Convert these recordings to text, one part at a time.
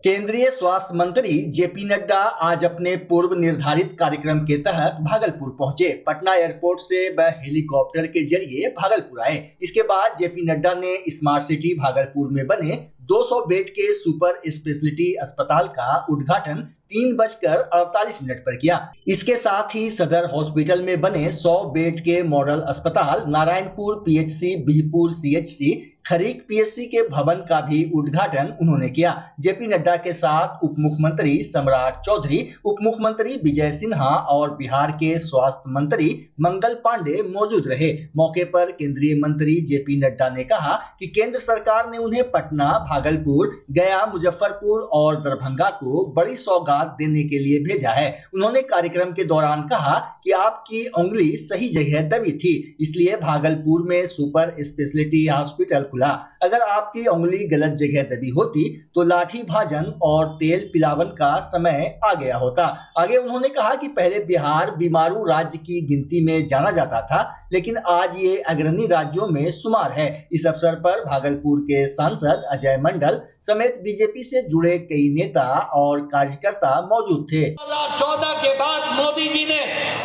केंद्रीय स्वास्थ्य मंत्री जेपी नड्डा आज अपने पूर्व निर्धारित कार्यक्रम के तहत भागलपुर पहुंचे। पटना एयरपोर्ट से वह हेलीकॉप्टर के जरिए भागलपुर आए। इसके बाद जेपी नड्डा ने स्मार्ट सिटी भागलपुर में बने 200 बेड के सुपर स्पेशलिटी अस्पताल का उद्घाटन 3:48 पर किया। इसके साथ ही सदर हॉस्पिटल में बने 100 बेड के मॉडल अस्पताल Narayanpur PHC, Bihpur CHC, Kharik PHC के भवन का भी उद्घाटन उन्होंने किया। जेपी नड्डा के साथ उप मुख्यमंत्री सम्राट चौधरी, उप मुख्यमंत्री विजय सिन्हा और बिहार के स्वास्थ्य मंत्री मंगल पांडे मौजूद रहे। मौके पर केंद्रीय मंत्री जेपी नड्डा ने कहा कि केंद्र सरकार ने उन्हें पटना, भागलपुर, गया, मुजफ्फरपुर और दरभंगा को बड़ी सौगात देने के लिए भेजा है। उन्होंने कार्यक्रम के दौरान कहा कि आपकी उंगली सही जगह दबी थी, इसलिए भागलपुर में सुपर स्पेशलिटी हॉस्पिटल खुला। अगर आपकी उंगली गलत जगह दबी होती तो लाठी भाजन और तेल पिलावन का समय आ गया होता। आगे उन्होंने कहा कि पहले बिहार बीमारू राज्य की गिनती में जाना जाता था, लेकिन आज ये अग्रणी राज्यों में शुमार है। इस अवसर पर भागलपुर के सांसद अजय मंडल समेत बीजेपी से जुड़े कई नेता और कार्यकर्ता मौजूद थे। 2014 के बाद मोदी जी ने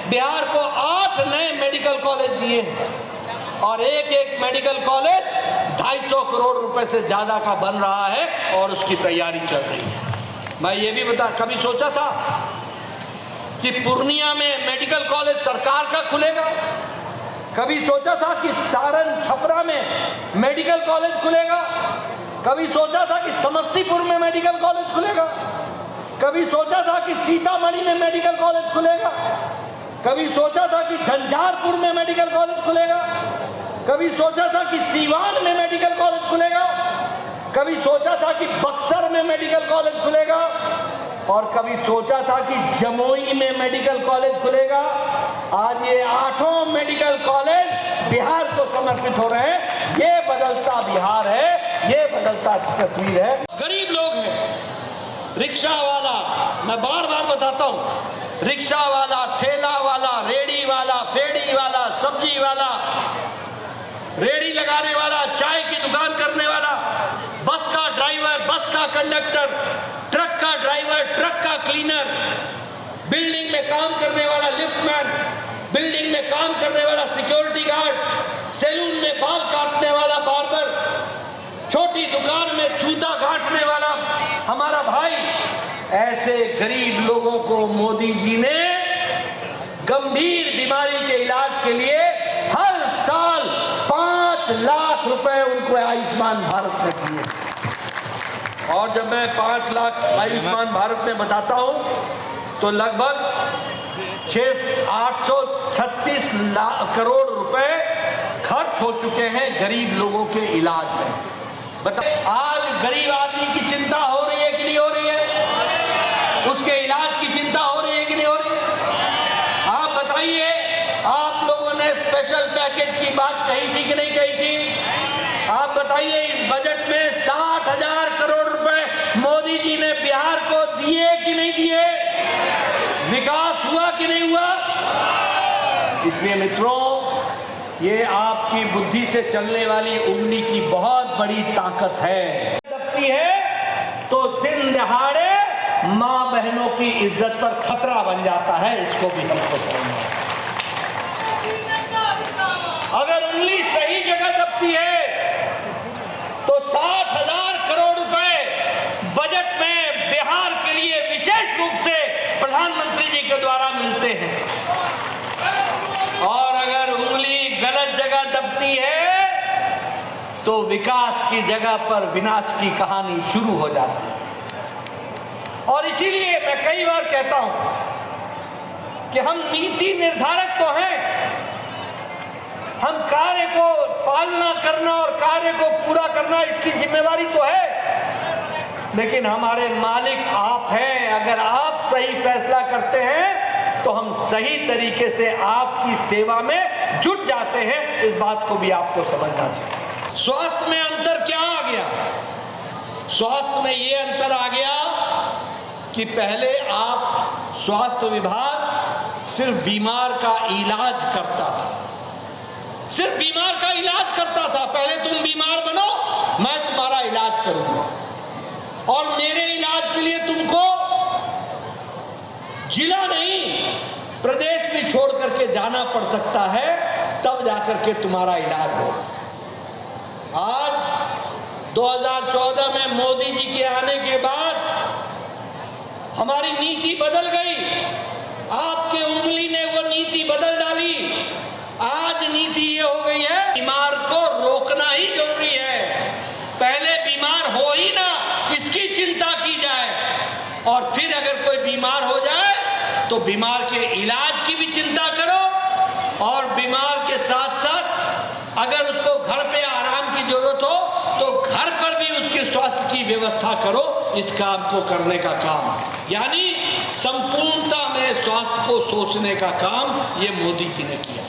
बिहार को 8 नए मेडिकल कॉलेज दिए और एक मेडिकल कॉलेज 250 करोड़ रुपए से ज्यादा का बन रहा है और उसकी तैयारी चल रही है। मैं ये भी कभी सोचा था कि पूर्णिया में मेडिकल कॉलेज सरकार का खुलेगा, कभी सोचा था कि सारण छपरा में मेडिकल कॉलेज खुलेगा, कभी सोचा था कि समस्तीपुर में मेडिकल कॉलेज खुलेगा, कभी सोचा था कि सीतामढ़ी में मेडिकल कॉलेज खुलेगा, कभी सोचा था कि झंझारपुर में मेडिकल कॉलेज खुलेगा, कभी सोचा था कि सीवान में मेडिकल कॉलेज खुलेगा, कभी सोचा था कि बक्सर में मेडिकल कॉलेज खुलेगा और कभी सोचा था कि जमुई में मेडिकल कॉलेज खुलेगा। आज ये 8 मेडिकल कॉलेज बिहार को समर्पित हो रहे हैं। ये बदलता बिहार है, ये बदलता तस्वीर है। गरीब लोग हैं, रिक्शा वाला, मैं बार बार बताता हूँ, रिक्शा वाला, ठेला वाला, रेडी वाला, फेड़ी वाला, सब्जी वाला, रेडी लगाने वाला, चाय की दुकान करने वाला, बस का ड्राइवर, बस का कंडक्टर, ट्रक का ड्राइवर, ट्रक का क्लीनर, बिल्डिंग में काम करने वाला लिफ्टमैन, बिल्डिंग में काम करने वाला सिक्योरिटी गार्ड, सैलून में बाल काटने वाला बार्बर, छोटी दुकान में जूता काटने वाला हमारा भाई, ऐसे गरीब लोगों को मोदी जी ने गंभीर बीमारी के इलाज के लिए हर साल 5 लाख रुपए उनको आयुष्मान भारत में दिए। और जब मैं 5 लाख आयुष्मान भारत में बताता हूं तो लगभग 836 करोड़ रुपए खर्च हो चुके हैं गरीब लोगों के इलाज में। आज गरीब आदमी की चिंता हो रही है कि नहीं हो रही है? उसके इलाज की चिंता हो रही है कि नहीं हो रही है? आप बताइए, आप लोगों ने स्पेशल पैकेज की बात कही थी कि नहीं कही थी? आप बताइए, इस बजट में 60,000 करोड़ रुपए मोदी जी ने बिहार को दिए कि नहीं दिए? विकास हुआ कि नहीं हुआ? इसलिए मित्रों, ये आपकी बुद्धि से चलने वाली उंगली की बहुत बड़ी ताकत है। लगती है तो दिन दहाड़े मां बहनों की इज्जत पर खतरा बन जाता है। इसको भी हमको समझना है। अगर उंगली सही जगह दबती है तो 60,000 करोड़ रुपए बजट में बिहार के लिए विशेष रूप से प्रधानमंत्री जी के द्वारा मिलते हैं। और अगर उंगली गलत जगह दबती है तो विकास की जगह पर विनाश की कहानी शुरू हो जाती है। और इसीलिए मैं कई बार कहता हूं कि हम नीति निर्धारक तो हैं, हम कार्य को पालना करना और कार्य को पूरा करना इसकी जिम्मेवारी तो है, लेकिन हमारे मालिक आप हैं। अगर आप सही फैसला करते हैं तो हम सही तरीके से आपकी सेवा में जुट जाते हैं। इस बात को भी आपको समझना चाहिए। स्वास्थ्य में अंतर क्या आ गया? स्वास्थ्य में ये अंतर आ गया कि पहले आप स्वास्थ्य विभाग सिर्फ बीमार का इलाज करता था, सिर्फ बीमार का इलाज करता था। पहले तुम बीमार बनो, मैं तुम्हारा इलाज करूंगा। और मेरे इलाज के लिए तुमको जिला नहीं प्रदेश भी छोड़ करके जाना पड़ सकता है, तब जाकर के तुम्हारा इलाज होगा। आज 2014 में मोदी जी के आने के बाद हमारी नीति बदल गई, आपके उंगली ने वो नीति बदल डाली। आज नीति ये हो गई है, बीमार को रोकना ही जरूरी है। पहले बीमार हो ही ना, इसकी चिंता की जाए, और फिर अगर कोई बीमार हो जाए तो बीमार के इलाज की भी चिंता करो, और बीमार के साथ साथ अगर उसको घर पे आराम की जरूरत हो तो घर पर भी उसके स्वास्थ्य की व्यवस्था करो। इस काम को करने का काम, यानी संपूर्णता में स्वास्थ्य को सोचने का काम ये मोदी जी ने किया।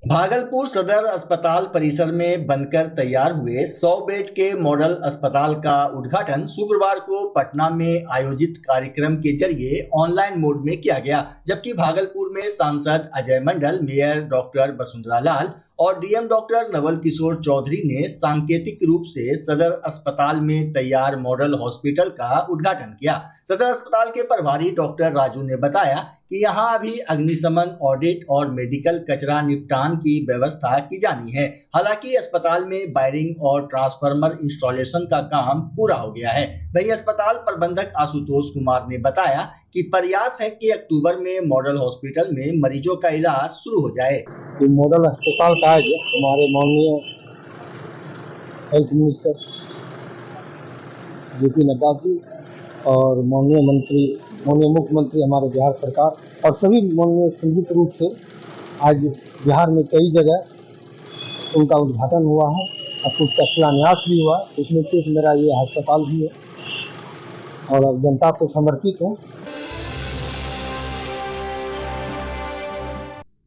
भागलपुर सदर अस्पताल परिसर में बनकर तैयार हुए 100 बेड के मॉडल अस्पताल का उद्घाटन शुक्रवार को पटना में आयोजित कार्यक्रम के जरिए ऑनलाइन मोड में किया गया, जबकि भागलपुर में सांसद अजय मंडल, मेयर डॉक्टर वसुंधरा लाल और डीएम डॉक्टर नवल किशोर चौधरी ने सांकेतिक रूप से सदर अस्पताल में तैयार मॉडल हॉस्पिटल का उद्घाटन किया। सदर अस्पताल के प्रभारी डॉक्टर राजू ने बताया कि यहां अभी अग्निशमन, ऑडिट और मेडिकल कचरा निपटान की व्यवस्था की जानी है। हालांकि अस्पताल में वायरिंग और ट्रांसफार्मर इंस्टॉलेशन का काम पूरा हो गया है। वहीं अस्पताल प्रबंधक आशुतोष कुमार ने बताया कि प्रयास है कि अक्टूबर में मॉडल हॉस्पिटल में मरीजों का इलाज शुरू हो जाए। तो मॉडल अस्पताल का आज हमारे माननीय health minister JP Nadda ji और माननीय मुख्यमंत्री हमारे बिहार सरकार और सभी माननीय संयुक्त रूप से आज बिहार में कई जगह उनका उद्घाटन हुआ है और कुछ का शिलान्यास भी हुआ। इसमें से मेरा ये अस्पताल भी है और अब जनता को समर्पित हूँ।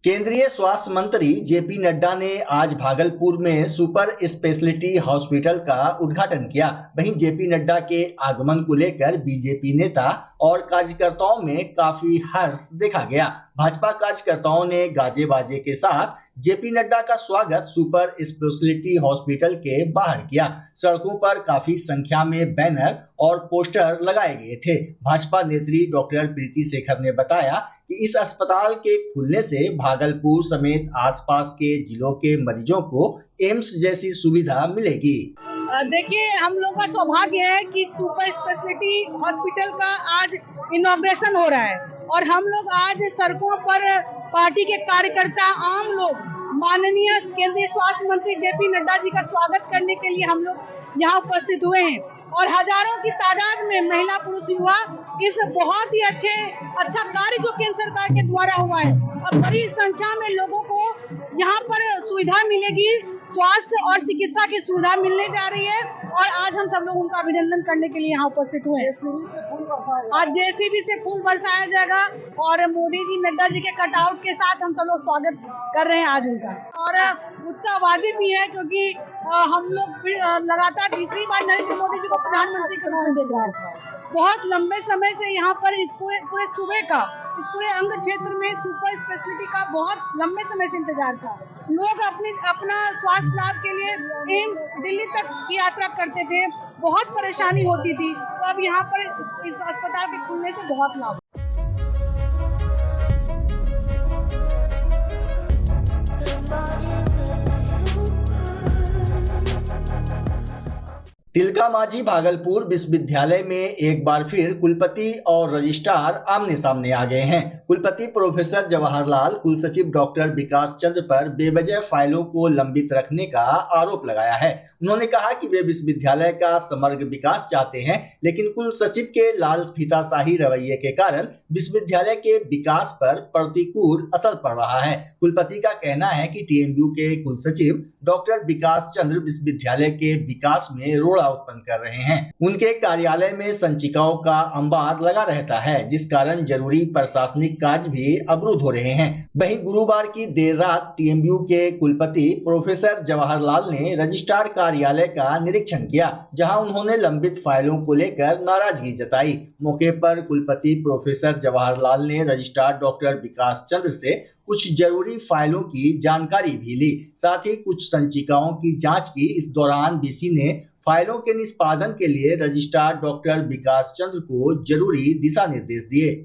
केंद्रीय स्वास्थ्य मंत्री जेपी नड्डा ने आज भागलपुर में सुपर स्पेशलिटी हॉस्पिटल का उद्घाटन किया। वहीं जेपी नड्डा के आगमन को लेकर बीजेपी नेता और कार्यकर्ताओं में काफी हर्ष देखा गया। भाजपा कार्यकर्ताओं ने गाजे बाजे के साथ जेपी नड्डा का स्वागत सुपर स्पेशलिटी हॉस्पिटल के बाहर किया। सड़कों पर काफी संख्या में बैनर और पोस्टर लगाए गए थे। भाजपा नेत्री डॉक्टर प्रीति शेखर ने बताया कि इस अस्पताल के खुलने से भागलपुर समेत आसपास के जिलों के मरीजों को एम्स जैसी सुविधा मिलेगी। देखिए, हम लोग का सौभाग्य है कि सुपर स्पेशलिटी हॉस्पिटल का आज इनॉग्रेशन हो रहा है और हम लोग आज सड़कों पर पार्टी के कार्यकर्ता, आम लोग माननीय केंद्रीय स्वास्थ्य मंत्री जेपी नड्डा जी का स्वागत करने के लिए हम लोग यहाँ उपस्थित हुए हैं और हजारों की तादाद में महिला, पुरुष, युवा इस बहुत ही अच्छा कार्य जो केंद्र सरकार के द्वारा हुआ है और बड़ी संख्या में लोगों को यहाँ पर सुविधा मिलेगी, स्वास्थ्य और चिकित्सा की सुविधा मिलने जा रही है और आज हम सब लोग उनका अभिनंदन करने के लिए यहाँ उपस्थित हुए हैं। आज जेसीबी से फूल बरसाया जाएगा और मोदी जी, नड्डा जी के कटआउट के साथ हम सब लोग स्वागत कर रहे हैं आज उनका। और उत्साह वाजिब भी है क्योंकि हम लोग लगातार तीसरी बार नरेंद्र मोदी जी को प्रधानमंत्री के रूप में देख रहे हैं। बहुत लंबे समय से यहाँ पर इस पूरे सूबे का, इस पूरे अंग क्षेत्र में सुपर स्पेशलिटी का बहुत लंबे समय से इंतजार था। लोग अपना स्वास्थ्य लाभ के लिए एम्स दिल्ली तक की यात्रा करते थे, बहुत परेशानी होती थी। तो अब यहाँ पर इस अस्पताल के खुलने से बहुत लाभ। तिलका मांझी भागलपुर विश्वविद्यालय में एक बार फिर कुलपति और रजिस्ट्रार आमने सामने आ गए हैं। कुलपति प्रोफेसर जवाहरलाल कुलसचिव डॉक्टर विकास चंद्र पर बेवजह फाइलों को लंबित रखने का आरोप लगाया है। उन्होंने कहा कि वे विश्वविद्यालय का समग्र विकास चाहते हैं, लेकिन कुलसचिव के लाल फीताशाही रवैये के कारण विश्वविद्यालय के विकास पर प्रतिकूल असर पड़ रहा है। कुलपति का कहना है कि टीएमयू के कुलसचिव डॉक्टर विकास चंद्र विश्वविद्यालय के विकास में रोड़ा मुद्दा उत्पन्न कर रहे हैं। उनके कार्यालय में संचिकाओं का अंबार लगा रहता है, जिस कारण जरूरी प्रशासनिक कार्य भी अवरुद्ध हो रहे हैं। वहीं गुरुवार की देर रात टीएमयू के कुलपति प्रोफेसर जवाहरलाल ने रजिस्ट्रार कार्यालय का निरीक्षण किया, जहां उन्होंने लंबित फाइलों को लेकर नाराजगी जताई। मौके पर कुलपति प्रोफेसर जवाहरलाल ने रजिस्ट्रार डॉक्टर विकास चंद्र से कुछ जरूरी फाइलों की जानकारी भी ली, साथ ही कुछ संचिकाओं की जांच की। इस दौरान वीसी ने फाइलों के निष्पादन के लिए रजिस्ट्रार डॉक्टर विकास चंद्र को जरूरी दिशा निर्देश दिए।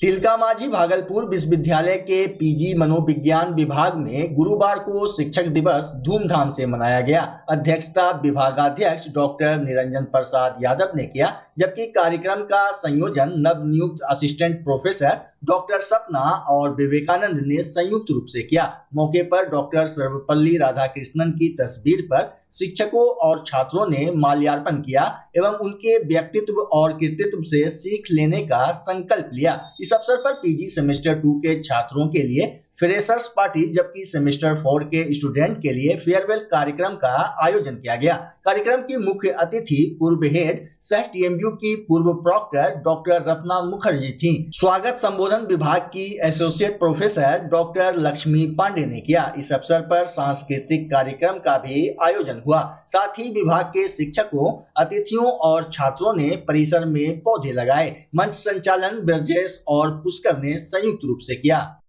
तिलका मांझी भागलपुर विश्वविद्यालय के पीजी मनोविज्ञान विभाग में गुरुवार को शिक्षक दिवस धूमधाम से मनाया गया। अध्यक्षता विभागाध्यक्ष डॉक्टर निरंजन प्रसाद यादव ने किया, जबकि कार्यक्रम का संयोजन नवनियुक्त असिस्टेंट प्रोफेसर डॉक्टर सपना और विवेकानंद ने संयुक्त रूप से किया। मौके पर डॉक्टर सर्वपल्ली राधाकृष्णन की तस्वीर पर शिक्षकों और छात्रों ने माल्यार्पण किया एवं उनके व्यक्तित्व और कृतित्व से सीख लेने का संकल्प लिया। इस अवसर पर पीजी सेमेस्टर 2 के छात्रों के लिए फ्रेशर्स पार्टी, जबकि सेमेस्टर 4 के स्टूडेंट के लिए फेयरवेल कार्यक्रम का आयोजन किया गया। कार्यक्रम की मुख्य अतिथि पूर्व हेड सह टीएमयू की पूर्व प्रॉक्टर डॉक्टर रत्ना मुखर्जी थीं। स्वागत संबोधन विभाग की associate professor doctor Lakshmi Pandey ने किया। इस अवसर पर सांस्कृतिक कार्यक्रम का भी आयोजन हुआ। साथ ही विभाग के शिक्षकों, अतिथियों और छात्रों ने परिसर में पौधे लगाए। मंच संचालन ब्रजेश और पुष्कर ने संयुक्त रूप से किया।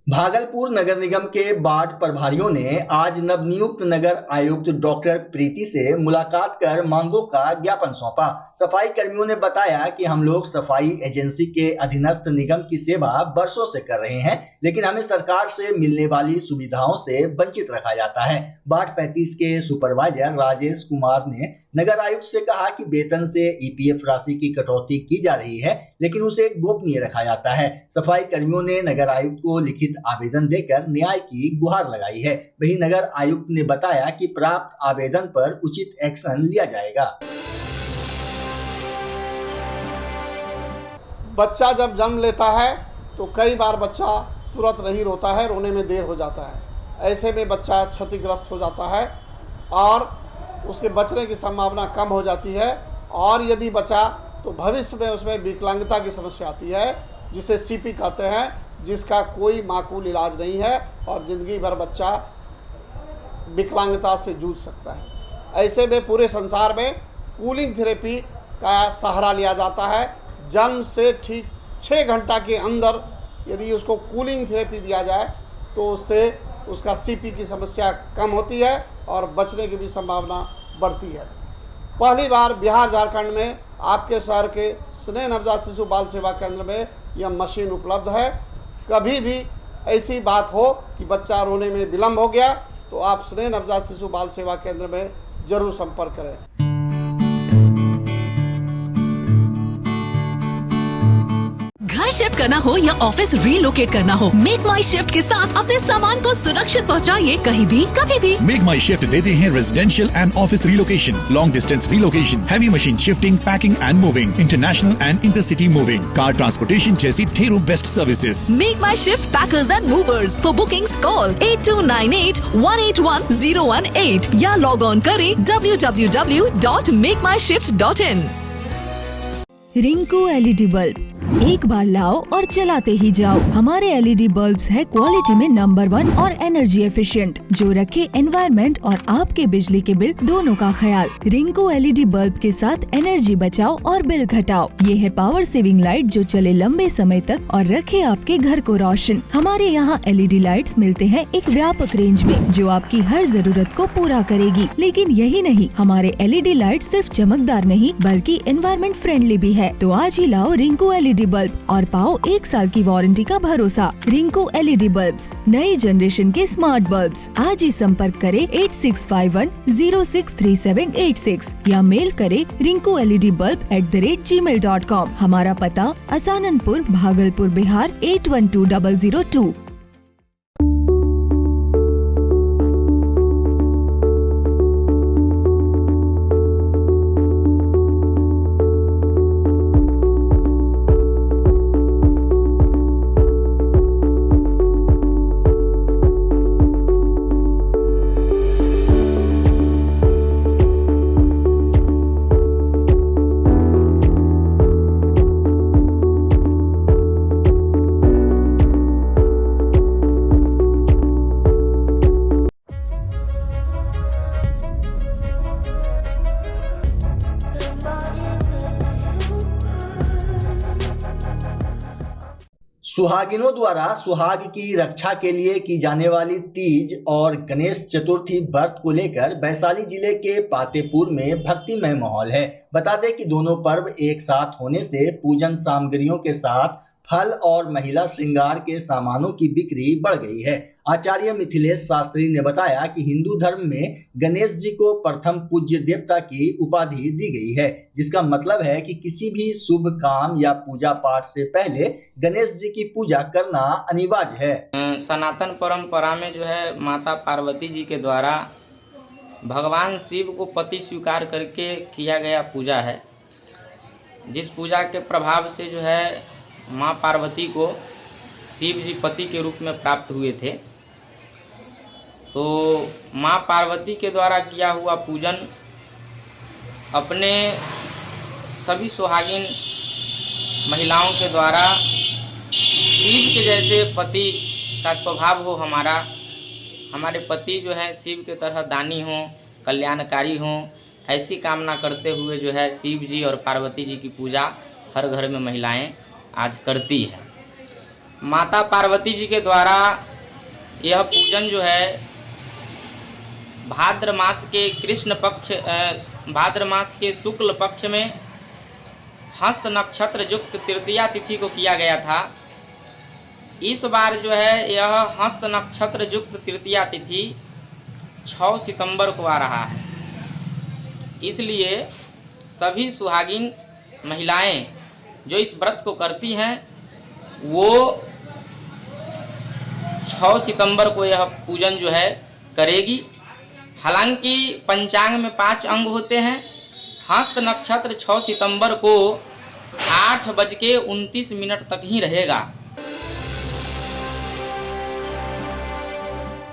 भागलपुर नगर निगम के वार्ड प्रभारियों ने आज नवनियुक्त नगर आयुक्त डॉक्टर प्रीति से मुलाकात कर मांगों का ज्ञापन सौंपा। सफाई कर्मियों ने बताया कि हम लोग सफाई एजेंसी के अधीनस्थ निगम की सेवा वर्षों से कर रहे हैं, लेकिन हमें सरकार से मिलने वाली सुविधाओं से वंचित रखा जाता है। वार्ड 35 के सुपरवाइजर राजेश कुमार ने नगर आयुक्त से कहा कि वेतन से ईपीएफ राशि की कटौती की जा रही है, लेकिन उसे गोपनीय रखा जाता है। सफाई कर्मियों ने नगर आयुक्त को लिखित आवेदन देकर न्याय की गुहार लगाई है। वहीं नगर आयुक्त ने बताया कि प्राप्त आवेदन पर उचित एक्शन लिया जाएगा। बच्चा जब जन्म लेता है तो कई बार बच्चा तुरंत नहीं रोता है, रोने में देर हो जाता है। ऐसे में बच्चा क्षतिग्रस्त हो जाता है और उसके बचने की संभावना कम हो जाती है, और यदि बचा तो भविष्य में उसमें विकलांगता की समस्या आती है, जिसे सीपी कहते हैं, जिसका कोई माकूल इलाज नहीं है और ज़िंदगी भर बच्चा विकलांगता से जूझ सकता है। ऐसे में पूरे संसार में कूलिंग थेरेपी का सहारा लिया जाता है। जन्म से ठीक 6 घंटा के अंदर यदि उसको कूलिंग थेरेपी दिया जाए तो उससे उसका सीपी की समस्या कम होती है और बचने की भी संभावना बढ़ती है। पहली बार बिहार झारखंड में आपके शहर के स्नेह नवजात शिशु बाल सेवा केंद्र में यह मशीन उपलब्ध है। कभी भी ऐसी बात हो कि बच्चा रोने में विलम्ब हो गया तो आप स्नेह नवजात शिशु बाल सेवा केंद्र में जरूर संपर्क करें। घर शिफ्ट करना हो या ऑफिस रीलोकेट करना हो, मेक माई शिफ्ट के साथ अपने सामान को सुरक्षित पहुंचाइए कहीं भी कभी भी। मेक माई शिफ्ट देते हैं residential and office relocation, long distance relocation, heavy machine shifting, packing and moving, international and intercity moving, car transportation जैसी ढेरों best services. Make my shift packers and movers. For bookings call 8298-181-018 या log on करें www.makemyshift.in। Rinku LED bulb एक बार लाओ और चलाते ही जाओ। हमारे एलईडी बल्ब्स है क्वालिटी में नंबर 1 और एनर्जी एफिशिएंट, जो रखे एनवायरनमेंट और आपके बिजली के बिल दोनों का ख्याल। रिंकू एलईडी बल्ब के साथ एनर्जी बचाओ और बिल घटाओ। ये है पावर सेविंग लाइट जो चले लंबे समय तक और रखे आपके घर को रोशन। हमारे यहाँ एलईडी लाइट्स मिलते हैं एक व्यापक रेंज में, जो आपकी हर जरूरत को पूरा करेगी। लेकिन यही नहीं, हमारे एलईडी लाइट सिर्फ चमकदार नहीं बल्कि एनवायरनमेंट फ्रेंडली भी है। तो आज ही लाओ रिंकू एलईडी बल्ब और पाओ 1 साल की वारंटी का भरोसा। रिंकू एलईडी बल्ब्स, नई जनरेशन के स्मार्ट बल्ब्स। आज ही संपर्क करें 8651063786 या मेल करें rinkooledbulb@gmail.com। हमारा पता असाननपुर, भागलपुर, बिहार 812002। सुहागिनों द्वारा सुहाग की रक्षा के लिए की जाने वाली तीज और गणेश चतुर्थी व्रत को लेकर वैशाली जिले के पातेपुर में भक्तिमय माहौल है। बता दें कि दोनों पर्व एक साथ होने से पूजन सामग्रियों के साथ फल और महिला श्रृंगार के सामानों की बिक्री बढ़ गई है। आचार्य मिथिलेश शास्त्री ने बताया कि हिंदू धर्म में गणेश जी को प्रथम पूज्य देवता की उपाधि दी गई है, जिसका मतलब है कि किसी भी शुभ काम या पूजा पाठ से पहले गणेश जी की पूजा करना अनिवार्य है। सनातन परंपरा में जो है माता पार्वती जी के द्वारा भगवान शिव को पति स्वीकार करके किया गया पूजा है, जिस पूजा के प्रभाव से जो है माँ पार्वती को शिव जी पति के रूप में प्राप्त हुए थे। तो माँ पार्वती के द्वारा किया हुआ पूजन अपने सभी सुहागिन महिलाओं के द्वारा शिव के जैसे पति का स्वभाव हो, हमारे पति जो है शिव के तरह दानी हों, कल्याणकारी हों, ऐसी कामना करते हुए जो है शिव जी और पार्वती जी की पूजा हर घर में महिलाएं आज करती है। माता पार्वती जी के द्वारा यह पूजन जो है भाद्र मास के शुक्ल पक्ष में हस्त नक्षत्र युक्त तृतीया तिथि को किया गया था। इस बार जो है यह हस्त नक्षत्र युक्त तृतीया तिथि 6 सितंबर को आ रहा है, इसलिए सभी सुहागिन महिलाएं जो इस व्रत को करती हैं वो 6 सितंबर को यह पूजन जो है करेगी। हालांकि पंचांग में 5 अंग होते हैं। हस्त नक्षत्र 6 सितंबर को 8:29 तक ही रहेगा।